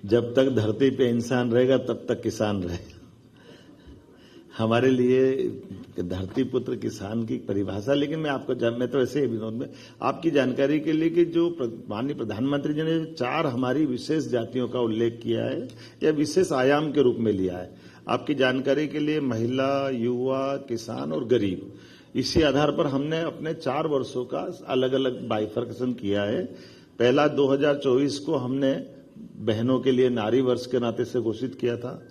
जब तक धरती पे इंसान रहेगा तब तक किसान रहेगा। हमारे लिए धरती पुत्र किसान की परिभाषा, लेकिन मैं तो ऐसे ही विनोद में आपकी जानकारी के लिए कि जो माननीय प्रधानमंत्री जी ने 4 हमारी विशेष जातियों का उल्लेख किया है या विशेष आयाम के रूप में लिया है, आपकी जानकारी के लिए महिला, युवा, किसान और गरीब, इसी आधार पर हमने अपने 4 वर्षों का अलग अलग बाइफर्केशन किया है। पहला 2024 को हमने बहनों के लिए नारी वर्ष के नाते से घोषित किया था।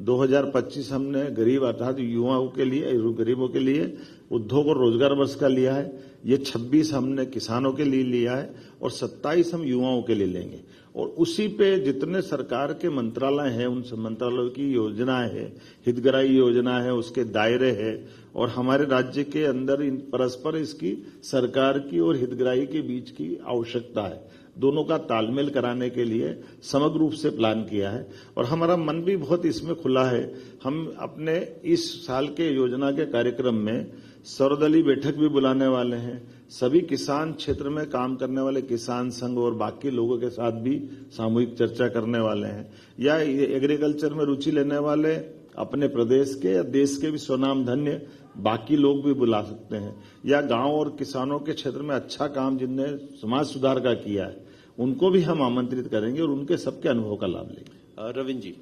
2025 हमने गरीब अर्थात युवाओं के लिए, गरीबों के लिए उद्योग और रोजगार वर्ष का लिया है। ये 26 हमने किसानों के लिए लिया है और 27 हम युवाओं के लिए लेंगे। और उसी पे जितने सरकार के मंत्रालय हैं, उन मंत्रालयों की योजनाएं है, हितग्राही योजना है, उसके दायरे है और हमारे राज्य के अंदर परस्पर इसकी सरकार की और हितग्राही के बीच की आवश्यकता है। दोनों का तालमेल कराने के लिए समग्र रूप से प्लान किया है और हमारा मन भी बहुत इसमें खुला है। हम अपने इस साल के योजना के कार्यक्रम में सर्वदलीय बैठक भी बुलाने वाले हैं। सभी किसान क्षेत्र में काम करने वाले किसान संघ और बाकी लोगों के साथ भी सामूहिक चर्चा करने वाले हैं, या एग्रीकल्चर में रुचि लेने वाले अपने प्रदेश के या देश के भी स्वनाम धन्य बाकी लोग भी बुला सकते हैं, या गांव और किसानों के क्षेत्र में अच्छा काम जिनने समाज सुधार का किया है उनको भी हम आमंत्रित करेंगे और उनके सबके अनुभव का लाभ लेंगे। रविंद्र जी,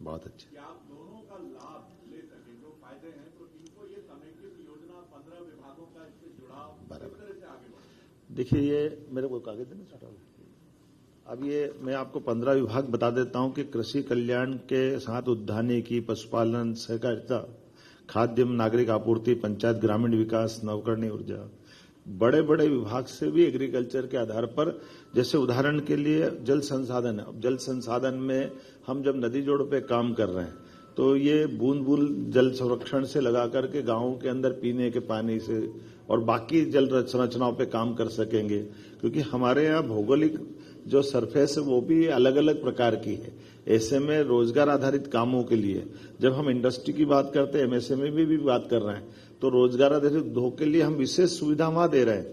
बहुत अच्छा, आप दोनों का लाभ ले सकें, जो फायदे हैं, तो इनको ये समेकित योजना 15 विभागों का इससे जुड़ाव किस तरह से आगे बढ़े? देखिए, ये मेरे को कागज देना छोटा, अब ये मैं आपको 15 विभाग बता देता हूं कि कृषि कल्याण के साथ उद्यानिकी, पशुपालन, सहकारिता, खाद्य नागरिक आपूर्ति, पंचायत ग्रामीण विकास, नवकरणीय ऊर्जा, बड़े बड़े विभाग से भी एग्रीकल्चर के आधार पर, जैसे उदाहरण के लिए जल संसाधन है। अब जल संसाधन में हम जब नदी जोड़ पे काम कर रहे हैं तो ये बूंद बूंद जल संरक्षण से लगा करके गांवों के अंदर पीने के पानी से और बाकी जल संरचनाओं पे काम कर सकेंगे, क्योंकि हमारे यहाँ भौगोलिक जो सरफेस है वो भी अलग अलग प्रकार की है। ऐसे में रोजगार आधारित कामों के लिए जब हम इंडस्ट्री की बात करते हैं, एमएसएमई में भी बात कर रहे हैं, तो रोजगार आधारित उद्योग के लिए हम विशेष सुविधा वहां दे रहे हैं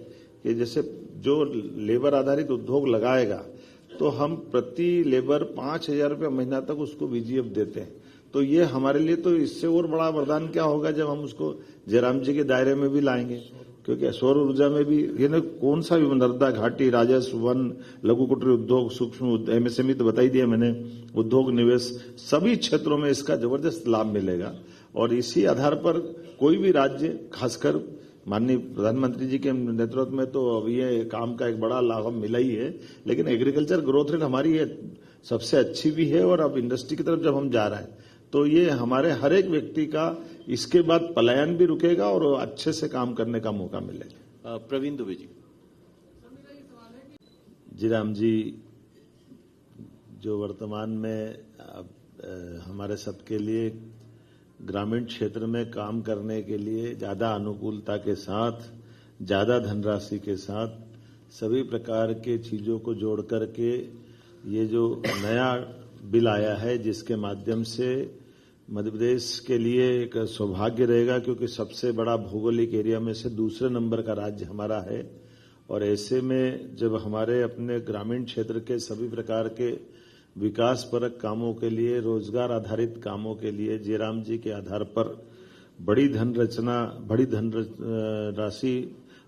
कि जैसे जो लेबर आधारित उद्योग लगाएगा तो हम प्रति लेबर 5,000 रुपये महीना तक उसको बीजीएफ देते हैं। तो ये हमारे लिए तो इससे और बड़ा वरदान क्या होगा जब हम उसको जयराम जी के दायरे में भी लाएंगे, क्योंकि सौर ऊर्जा में भी ये न कौन सा भी नर्मदा घाटी, राजस्व, वन, लघु कुटीर उद्योग, सूक्ष्म एमएसएमई तो बता ही दिया मैंने, उद्योग, निवेश, सभी क्षेत्रों में इसका जबरदस्त लाभ मिलेगा। और इसी आधार पर कोई भी राज्य, खासकर माननीय प्रधानमंत्री जी के नेतृत्व में तो अब ये काम का एक बड़ा लाभ मिला ही है, लेकिन एग्रीकल्चर ग्रोथ रेट हमारी सबसे अच्छी भी है। और अब इंडस्ट्री की तरफ जब हम जा रहे हैं तो ये हमारे हर एक व्यक्ति का इसके बाद पलायन भी रुकेगा और अच्छे से काम करने का मौका मिलेगा। प्रवीण दुबे जी। जी राम जी, जो वर्तमान में हमारे सबके लिए ग्रामीण क्षेत्र में काम करने के लिए ज्यादा अनुकूलता के साथ, ज्यादा धनराशि के साथ सभी प्रकार के चीजों को जोड़ करके ये जो नया बिल आया है, जिसके माध्यम से मध्य प्रदेश के लिए एक सौभाग्य रहेगा, क्योंकि सबसे बड़ा भौगोलिक एरिया में से दूसरे नंबर का राज्य हमारा है। और ऐसे में जब हमारे अपने ग्रामीण क्षेत्र के सभी प्रकार के विकास परक कामों के लिए, रोजगार आधारित कामों के लिए जयराम जी के आधार पर बड़ी धनराशि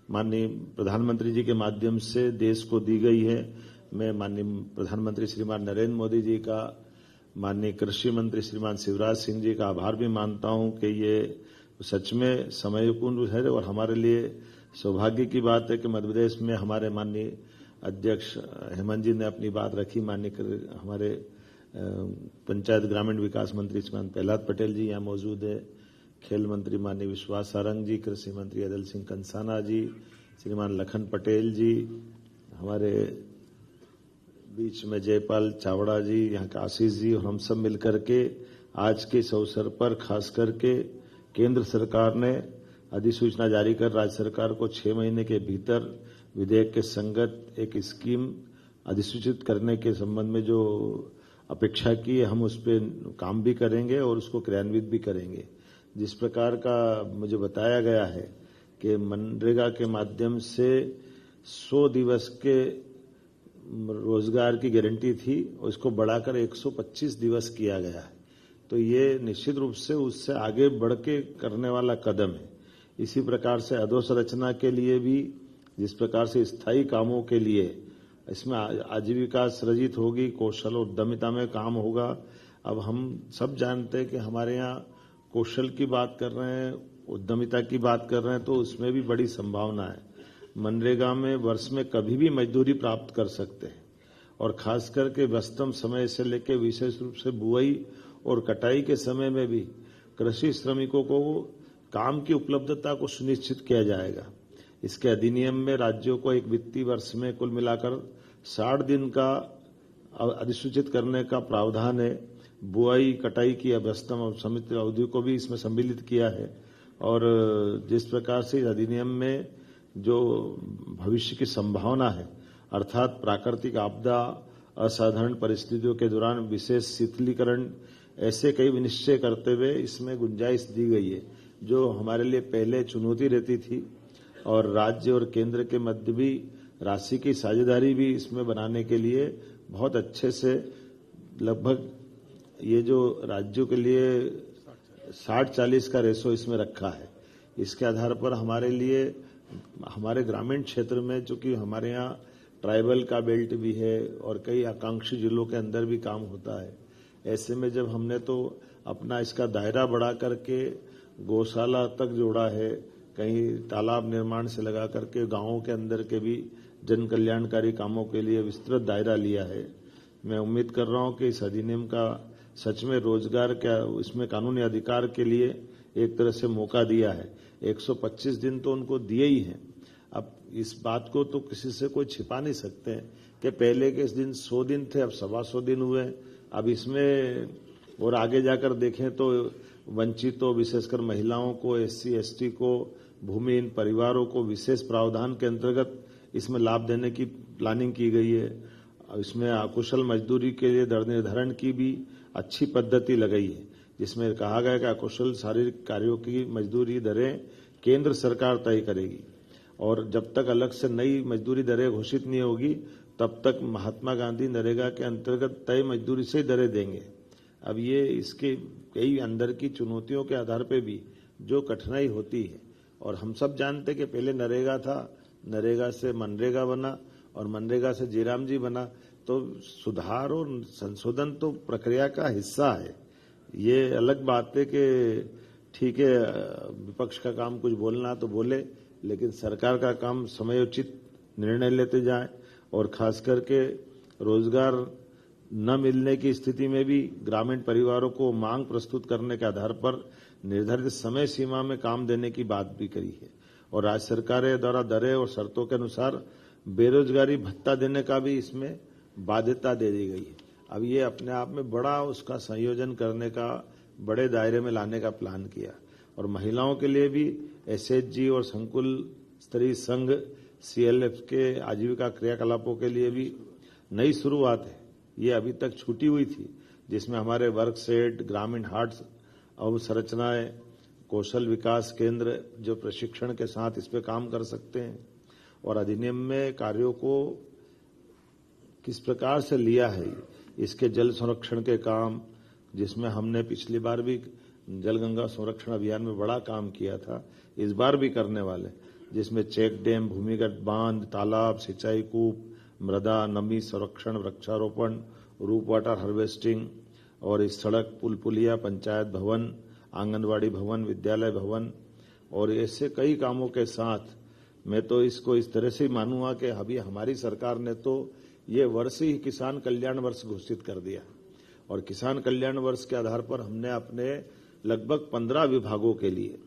माननीय प्रधानमंत्री जी के माध्यम से देश को दी गई है। मैं माननीय प्रधानमंत्री श्रीमान नरेंद्र मोदी जी का, माननीय कृषि मंत्री श्रीमान शिवराज सिंह जी का आभार भी मानता हूं कि ये सच में समयपूर्ण है और हमारे लिए सौभाग्य की बात है कि मध्य प्रदेश में हमारे माननीय अध्यक्ष हेमंत जी ने अपनी बात रखी। माननीय हमारे पंचायत ग्रामीण विकास मंत्री श्रीमान प्रहलाद पटेल जी यहाँ मौजूद है, खेल मंत्री माननीय विश्वास सारंग जी, कृषि मंत्री अदल सिंह कंसाना जी, श्रीमान लखन पटेल जी, हमारे बीच में जयपाल चावड़ा जी, यहाँ के आशीष जी, और हम सब मिलकर के आज के इस अवसर पर खास करके केंद्र सरकार ने अधिसूचना जारी कर राज्य सरकार को 6 महीने के भीतर विधेयक के संगत एक स्कीम अधिसूचित करने के संबंध में जो अपेक्षा की है, हम उस पर काम भी करेंगे और उसको क्रियान्वित भी करेंगे। जिस प्रकार का मुझे बताया गया है कि मनरेगा के माध्यम से 100 दिवस के रोजगार की गारंटी थी और इसको बढ़ाकर 125 दिवस किया गया है। तो ये निश्चित रूप से उससे आगे बढ़ के करने वाला कदम है। इसी प्रकार से अधोसंरचना के लिए भी जिस प्रकार से स्थायी कामों के लिए इसमें आजीविका सृजित होगी, कौशल और उद्यमिता में काम होगा। अब हम सब जानते हैं कि हमारे यहाँ कौशल की बात कर रहे हैं, उद्यमिता की बात कर रहे हैं, तो उसमें भी बड़ी संभावना है। मनरेगा में वर्ष में कभी भी मजदूरी प्राप्त कर सकते हैं और खास करके व्यस्तम समय से लेकर विशेष रूप से बुआई और कटाई के समय में भी कृषि श्रमिकों को काम की उपलब्धता को सुनिश्चित किया जाएगा। इसके अधिनियम में राज्यों को एक वित्तीय वर्ष में कुल मिलाकर 60 दिन का अधिसूचित करने का प्रावधान है। बुआई कटाई की व्यस्तम और समित अवधि को भी इसमें सम्मिलित किया है और जिस प्रकार से इस अधिनियम में जो भविष्य की संभावना है, अर्थात प्राकृतिक आपदा, असाधारण परिस्थितियों के दौरान विशेष शिथिलीकरण, ऐसे कई विनिश्चय करते हुए इसमें गुंजाइश दी गई है जो हमारे लिए पहले चुनौती रहती थी। और राज्य और केंद्र के मध्य भी राशि की साझेदारी भी इसमें बनाने के लिए बहुत अच्छे से लगभग ये जो राज्यों के लिए 60-40 का रेशो इसमें रखा है। इसके आधार पर हमारे लिए हमारे ग्रामीण क्षेत्र में, चूंकि हमारे यहाँ ट्राइबल का बेल्ट भी है और कई आकांक्षी जिलों के अंदर भी काम होता है, ऐसे में जब हमने तो अपना इसका दायरा बढ़ा करके गौशाला तक जोड़ा है, कहीं तालाब निर्माण से लगा करके गांवों के अंदर के भी जन कल्याणकारी कामों के लिए विस्तृत दायरा लिया है। मैं उम्मीद कर रहा हूं कि इस अधिनियम का सच में रोजगार का इसमें कानूनी अधिकार के लिए एक तरह से मौका दिया है। 125 दिन तो उनको दिए ही हैं। अब इस बात को तो किसी से कोई छिपा नहीं सकते हैं कि पहले के इस दिन 100 दिन थे, अब 125 दिन हुए। अब इसमें और आगे जाकर देखें तो वंचितों, विशेषकर महिलाओं को, SC ST को, भूमिहीन परिवारों को विशेष प्रावधान के अंतर्गत इसमें लाभ देने की प्लानिंग की गई है। इसमें अकुशल मजदूरी के लिए दर निर्धारण की भी अच्छी पद्धति लगाई है, जिसमें कहा गया कि अकुशल शारीरिक कार्यों की मजदूरी दरें केंद्र सरकार तय करेगी और जब तक अलग से नई मजदूरी दरें घोषित नहीं होगी तब तक महात्मा गांधी नरेगा के अंतर्गत तय मजदूरी से दरें देंगे। अब ये इसके कई अंदर की चुनौतियों के आधार पर भी जो कठिनाई होती है, और हम सब जानते कि पहले नरेगा था, नरेगा से मनरेगा बना और मनरेगा से जयराम जी बना, तो सुधार और संशोधन तो प्रक्रिया का हिस्सा है। ये अलग बात है कि ठीक है विपक्ष का काम कुछ बोलना तो बोले, लेकिन सरकार का काम समयोचित निर्णय लेते जाए और खास करके रोजगार न मिलने की स्थिति में भी ग्रामीण परिवारों को मांग प्रस्तुत करने के आधार पर निर्धारित समय सीमा में काम देने की बात भी करी है और राज्य सरकारें द्वारा दरें और शर्तों के अनुसार बेरोजगारी भत्ता देने का भी इसमें बाध्यता दे दी गई है। अब ये अपने आप में बड़ा उसका संयोजन करने का, बड़े दायरे में लाने का प्लान किया और महिलाओं के लिए भी SHG और संकुल स्तरीय संघ CLF के आजीविका क्रियाकलापों के लिए भी नई शुरुआत है। ये अभी तक छूटी हुई थी, जिसमें हमारे वर्क सेट, ग्रामीण हाट अवसंरचनाएं, कौशल विकास केंद्र जो प्रशिक्षण के साथ इस पे काम कर सकते हैं और अधिनियम में कार्यों को किस प्रकार से लिया है। इसके जल संरक्षण के काम, जिसमें हमने पिछली बार भी जल गंगा संरक्षण अभियान में बड़ा काम किया था, इस बार भी करने वाले, जिसमें चेक डैम, भूमिगत बांध, तालाब, सिंचाई कूप, मृदा नमी संरक्षण, वृक्षारोपण, रूप वाटर हार्वेस्टिंग और इस सड़क, पुल पुलिया, पंचायत भवन, आंगनवाड़ी भवन, विद्यालय भवन और ऐसे कई कामों के साथ मैं तो इसको इस तरह से मानूंगा कि अभी हमारी सरकार ने तो ये वर्ष ही किसान कल्याण वर्ष घोषित कर दिया और किसान कल्याण वर्ष के आधार पर हमने अपने लगभग 15 विभागों के लिए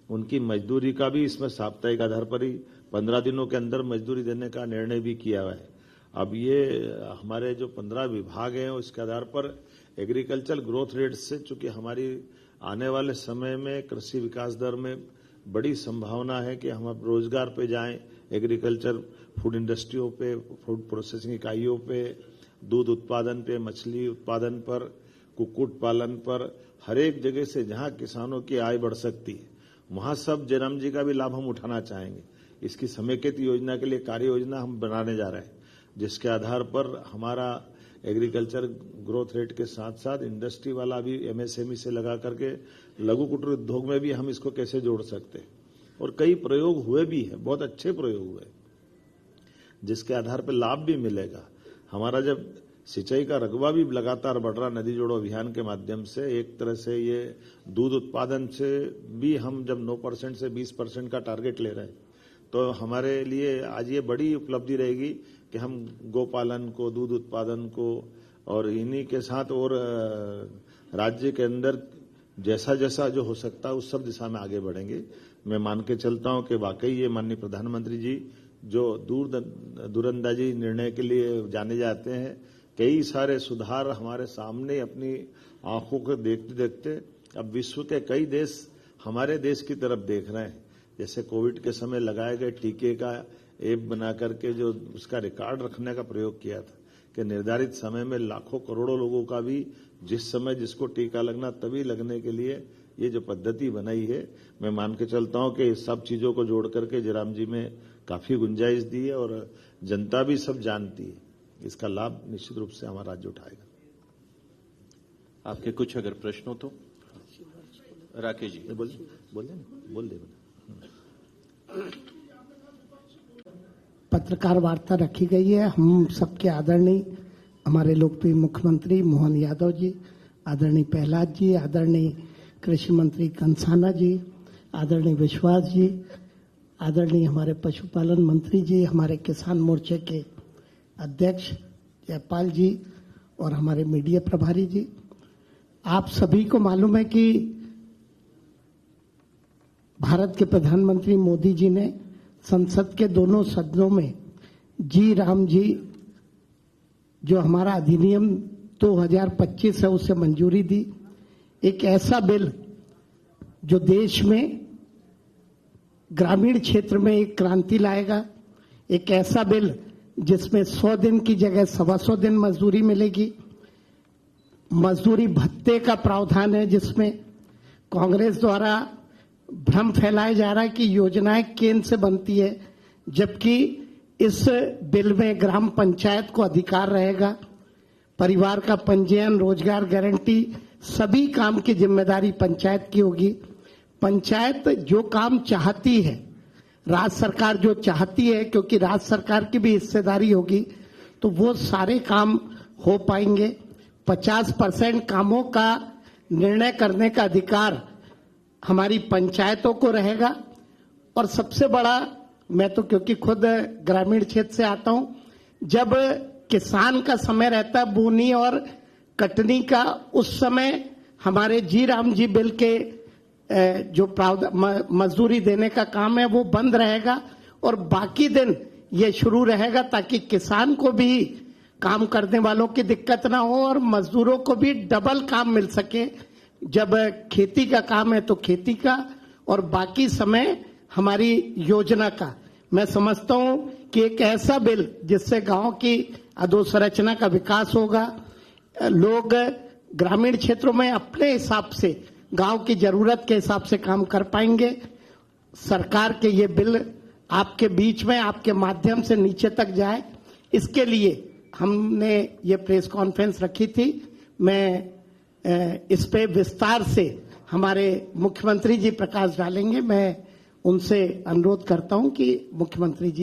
उनकी मजदूरी का भी इसमें साप्ताहिक आधार पर ही 15 दिनों के अंदर मजदूरी देने का निर्णय भी किया हुआ है। अब ये हमारे जो 15 विभाग हैं उसके आधार पर एग्रीकल्चर ग्रोथ रेट से, चूंकि हमारी आने वाले समय में कृषि विकास दर में बड़ी संभावना है कि हम अब रोजगार पे जाएं, एग्रीकल्चर फूड इंडस्ट्रियों पे, फूड प्रोसेसिंग इकाइयों पे, दूध उत्पादन पे, मछली उत्पादन पर, कुक्कुट पालन पर, हर एक जगह से जहां किसानों की आय बढ़ सकती है वहां सब जयराम जी का भी लाभ हम उठाना चाहेंगे। इसकी समेकित योजना के लिए कार्य योजना हम बनाने जा रहे हैं, जिसके आधार पर हमारा एग्रीकल्चर ग्रोथ रेट के साथ साथ इंडस्ट्री वाला भी एमएसएमई से लगा करके लघु कुटीर उद्योग में भी हम इसको कैसे जोड़ सकते हैं। और कई प्रयोग हुए भी हैं, बहुत अच्छे प्रयोग हुए, जिसके आधार पर लाभ भी मिलेगा। हमारा जब सिंचाई का रकबा भी लगातार बढ़ रहा नदी जोड़ो अभियान के माध्यम से, एक तरह से ये दूध उत्पादन से भी हम जब 9% से 20% का टारगेट ले रहे हैं, तो हमारे लिए आज ये बड़ी उपलब्धि रहेगी कि हम गोपालन को, दूध उत्पादन को और इन्हीं के साथ और राज्य के अंदर जैसा जैसा जो हो सकता है उस सब दिशा में आगे बढ़ेंगे। मैं मान के चलता हूं कि वाकई ये माननीय प्रधानमंत्री जी जो दूरंदाजी निर्णय के लिए जाने जाते हैं, कई सारे सुधार हमारे सामने अपनी आंखों को देखते देखते अब विश्व के कई देश हमारे देश की तरफ देख रहे हैं। जैसे कोविड के समय लगाए गए टीके का ऐप बना करके जो उसका रिकॉर्ड रखने का प्रयोग किया था कि निर्धारित समय में लाखों करोड़ों लोगों का भी जिस समय जिसको टीका लगना तभी लगने के लिए ये जो पद्धति बनाई है, मैं मान के चलता हूं कि सब चीजों को जोड़ करके जयराम जी में काफी गुंजाइश दी है और जनता भी सब जानती है। इसका लाभ निश्चित रूप से हमारा राज्य उठाएगा। आपके कुछ अगर प्रश्न हो तो राकेश जी बोल दे। पत्रकार वार्ता रखी गई है। हम सबके आदरणीय हमारे लोकप्रिय मुख्यमंत्री मोहन यादव जी, आदरणीय प्रहलाद जी, आदरणीय कृषि मंत्री कंसाना जी, आदरणीय विश्वास जी, आदरणीय हमारे पशुपालन मंत्री जी, हमारे किसान मोर्चे के अध्यक्ष जयपाल जी और हमारे मीडिया प्रभारी जी, आप सभी को मालूम है कि भारत के प्रधानमंत्री मोदी जी ने संसद के दोनों सदनों में जी राम जी जो हमारा अधिनियम 2025 है उसे मंजूरी दी। एक ऐसा बिल जो देश में ग्रामीण क्षेत्र में एक क्रांति लाएगा, एक ऐसा बिल जिसमें 100 दिन की जगह 125 दिन मजदूरी मिलेगी। मजदूरी भत्ते का प्रावधान है जिसमें कांग्रेस द्वारा भ्रम फैलाया जा रहा है कि योजनाएं केंद्र से बनती है, जबकि इस बिल में ग्राम पंचायत को अधिकार रहेगा। परिवार का पंजीयन, रोजगार गारंटी, सभी काम की जिम्मेदारी पंचायत की होगी। पंचायत जो काम चाहती है, राज्य सरकार जो चाहती है, क्योंकि राज्य सरकार की भी हिस्सेदारी होगी, तो वो सारे काम हो पाएंगे। 50% कामों का निर्णय करने का अधिकार हमारी पंचायतों को रहेगा। और सबसे बड़ा, मैं तो क्योंकि खुद ग्रामीण क्षेत्र से आता हूं, जब किसान का समय रहता है बोनी और कटनी का, उस समय हमारे जी राम जी बिल के जो मजदूरी देने का काम है वो बंद रहेगा और बाकी दिन ये शुरू रहेगा, ताकि किसान को भी काम करने वालों की दिक्कत ना हो और मजदूरों को भी डबल काम मिल सके। जब खेती का काम है तो खेती का और बाकी समय हमारी योजना का। मैं समझता हूं कि एक ऐसा बिल जिससे गांव की अधोसंरचना का विकास होगा, लोग ग्रामीण क्षेत्रों में अपने हिसाब से गांव की जरूरत के हिसाब से काम कर पाएंगे। सरकार के ये बिल आपके बीच में, आपके माध्यम से नीचे तक जाए, इसके लिए हमने ये प्रेस कॉन्फ्रेंस रखी थी। मैं इस पे विस्तार से हमारे मुख्यमंत्री जी प्रकाश डालेंगे। मैं उनसे अनुरोध करता हूं कि मुख्यमंत्री जी